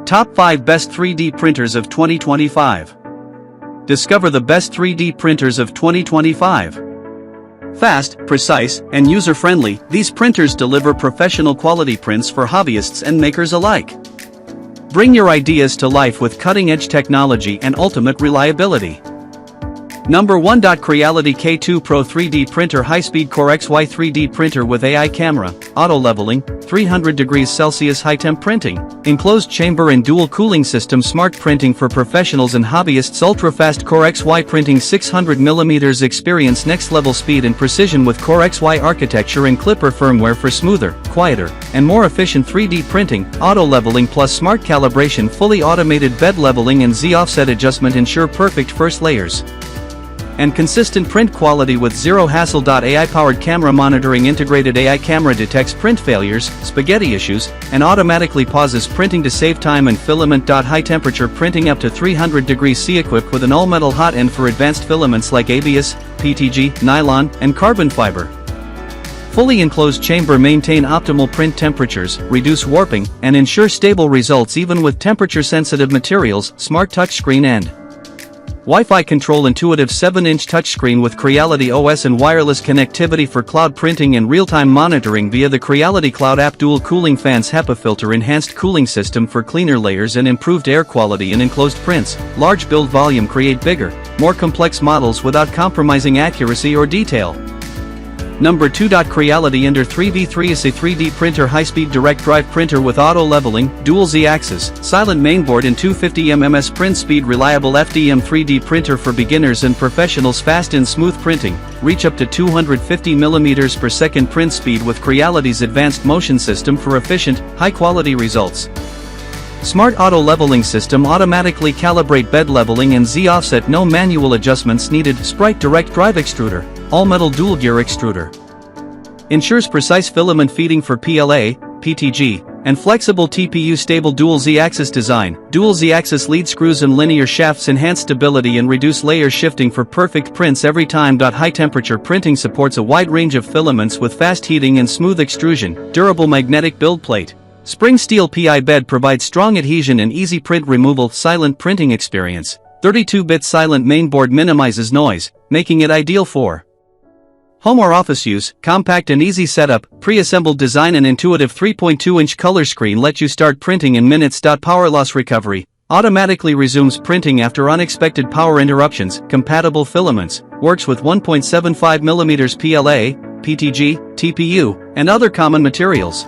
Top 5 Best 3D Printers of 2025. Discover the best 3D printers of 2025. Fast, precise, and user-friendly, these printers deliver professional quality prints for hobbyists and makers alike. Bring your ideas to life with cutting-edge technology and ultimate reliability. Number 1. Creality K2 Pro 3D Printer High-Speed Core XY 3D Printer with AI Camera, Auto Leveling, 300 degrees Celsius High-Temp Printing, Enclosed Chamber and Dual Cooling System Smart Printing for Professionals and Hobbyists Ultra-Fast Core XY Printing 600mm Experience Next-Level Speed and Precision with Core XY Architecture and Clipper Firmware for smoother, quieter, and more efficient 3D printing, Auto Leveling plus Smart Calibration Fully Automated Bed Leveling and Z-Offset Adjustment ensure perfect first layers and consistent print quality with zero hassle. AI-powered camera monitoring integrated AI camera detects print failures, spaghetti issues, and automatically pauses printing to save time and filament. High-temperature printing up to 300 degrees C equipped with an all-metal hot end for advanced filaments like ABS, PTG, nylon, and carbon fiber. Fully enclosed chamber maintain optimal print temperatures, reduce warping, and ensure stable results even with temperature-sensitive materials. Smart touchscreen and Wi-Fi control intuitive 7-inch touchscreen with Creality OS and wireless connectivity for cloud printing and real-time monitoring via the Creality Cloud app. Dual cooling fans HEPA filter enhanced cooling system for cleaner layers and improved air quality in enclosed prints. Large build volume create bigger, more complex models without compromising accuracy or detail. Number 2. Creality Ender 3v3 is a 3D printer high-speed direct drive printer with auto leveling, dual Z-axis, silent mainboard and 250mm print speed. Reliable FDM 3D printer for beginners and professionals. Fast and smooth printing, reach up to 250mm per second print speed with Creality's advanced motion system for efficient, high-quality results. Smart auto leveling system automatically calibrate bed leveling and Z-offset, no manual adjustments needed. Sprite direct drive extruder, all-metal dual gear extruder. Ensures precise filament feeding for PLA, PTG, and flexible TPU. Stable dual Z-axis design, dual Z-axis lead screws and linear shafts enhance stability and reduce layer shifting for perfect prints every time. High temperature printing supports a wide range of filaments with fast heating and smooth extrusion. Durable magnetic build plate. Spring steel PI bed provides strong adhesion and easy print removal. Silent printing experience. 32-bit silent mainboard minimizes noise, making it ideal for home or office use. Compact and easy setup, pre-assembled design and intuitive 3.2-inch color screen let you start printing in minutes. Power loss recovery, automatically resumes printing after unexpected power interruptions. Compatible filaments, works with 1.75mm PLA, PTG, TPU, and other common materials.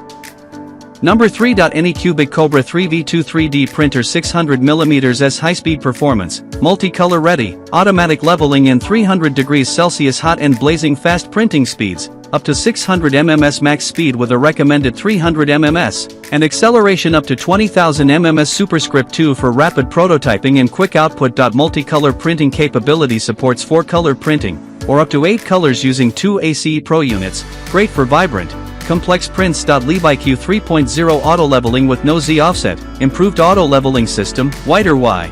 Number 3. Anycubic Kobra 3v2 3D printer 600mm S high-speed performance, multicolor ready, automatic leveling and 300 degrees Celsius hot and blazing fast printing speeds, up to 600 mm max speed with a recommended 300 mm, and acceleration up to 20,000 mm. Superscript 2 for rapid prototyping and quick output. Multicolor printing capability supports 4-color printing, or up to 8 colors using 2 ACE Pro units, great for vibrant, complex prints. LeviQ 3.0 auto leveling with no Z offset, improved auto leveling system, wider Y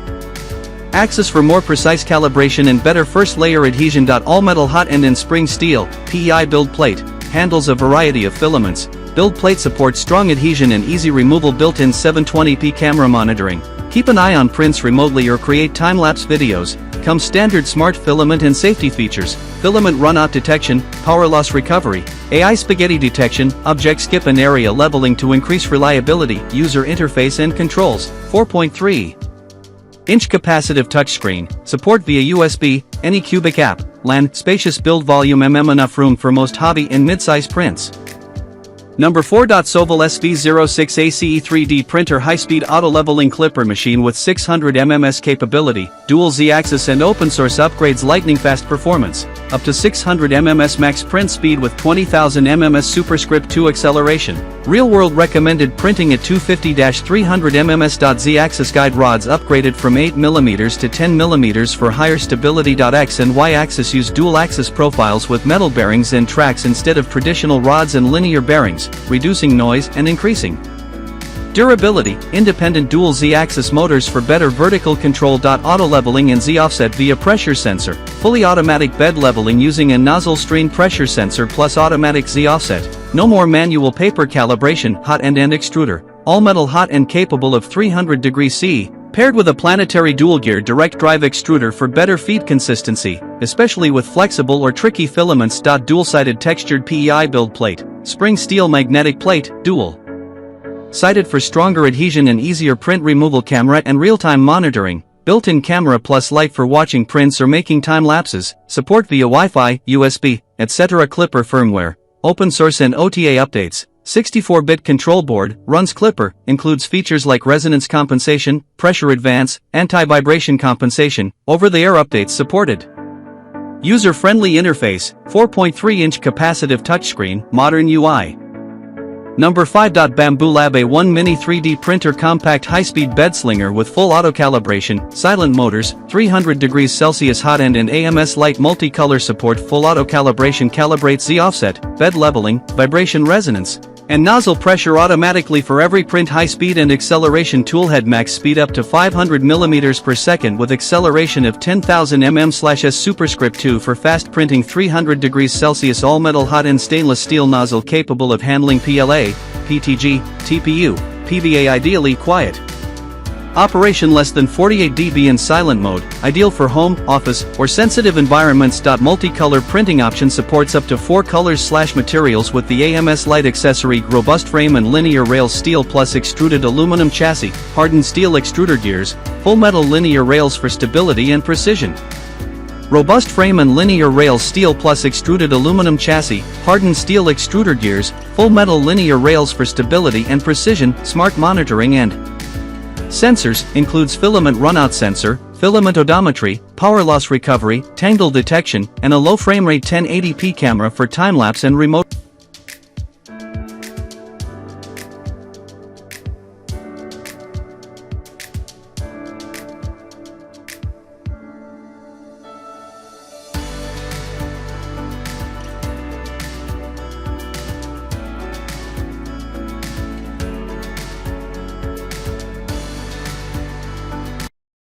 axis for more precise calibration and better first layer adhesion. All metal hot end and spring steel, PEI build plate, handles a variety of filaments. Build plate supports strong adhesion and easy removal. Built-in 720p camera monitoring, keep an eye on prints remotely or create time-lapse videos. Comes standard smart filament and safety features, filament runout detection, power loss recovery, AI spaghetti detection, object skip and area leveling to increase reliability. User interface and controls, 4.3-inch capacitive touchscreen, support via USB, Anycubic app, LAN, spacious build volume enough room for most hobby and mid-size prints. Number 4. SV06 ACE 3D printer high-speed auto-leveling clipper machine with 600 mm capability, dual Z-axis and open-source upgrades lightning-fast performance, up to 600 mm max print speed with 20,000 mm Superscript 2 acceleration, real-world recommended printing at 250-300 mm. Z-axis guide rods upgraded from 8mm to 10mm for higher stability. X and Y-axis use dual-axis profiles with metal bearings and tracks instead of traditional rods and linear bearings, reducing noise and increasing durability. Independent dual Z-axis motors for better vertical control. Auto leveling and Z-offset via pressure sensor, fully automatic bed leveling using a nozzle stream pressure sensor plus automatic Z-offset. No more manual paper calibration. Hot end extruder, all-metal hot end capable of 300 degrees C, paired with a planetary dual-gear direct drive extruder for better feed consistency, especially with flexible or tricky filaments. Dual-sided textured PEI build plate, spring steel magnetic plate, dual-sided for stronger adhesion and easier print removal. Camera and real-time monitoring, built-in camera plus light for watching prints or making time lapses, support via Wi-Fi, USB, etc. Clipper firmware, open source and OTA updates. 64-bit control board, runs Clipper, includes features like resonance compensation, pressure advance, anti-vibration compensation, over-the-air updates supported. User-friendly interface, 4.3-inch capacitive touchscreen, modern UI. Number 5. Bamboo Lab A1 Mini 3D Printer Compact High-Speed Bed Slinger with full auto-calibration, silent motors, 300 degrees Celsius hot end and AMS light multicolor support. Full auto-calibration calibrates Z offset, bed leveling, vibration resonance, and nozzle pressure automatically for every print. High-speed and acceleration toolhead, max speed up to 500 mm per second with acceleration of 10,000 mm/s. Superscript 2 for fast printing. 300 degrees Celsius all-metal hot end stainless steel nozzle capable of handling PLA, PTG, TPU, PVA. Ideally quiet operation, less than 48 dB in silent mode, ideal for home, office, or sensitive environments. Multicolor printing option, supports up to 4 colors/materials with the AMS light accessory. Robust frame and linear rails, steel plus extruded aluminum chassis, hardened steel extruder gears, full metal linear rails for stability and precision. Robust frame and linear rails, steel plus extruded aluminum chassis, hardened steel extruder gears, full metal linear rails for stability and precision. Smart monitoring and sensors, includes filament runout sensor, filament odometry, power loss recovery, tangle detection, and a low frame rate 1080p camera for time-lapse and remote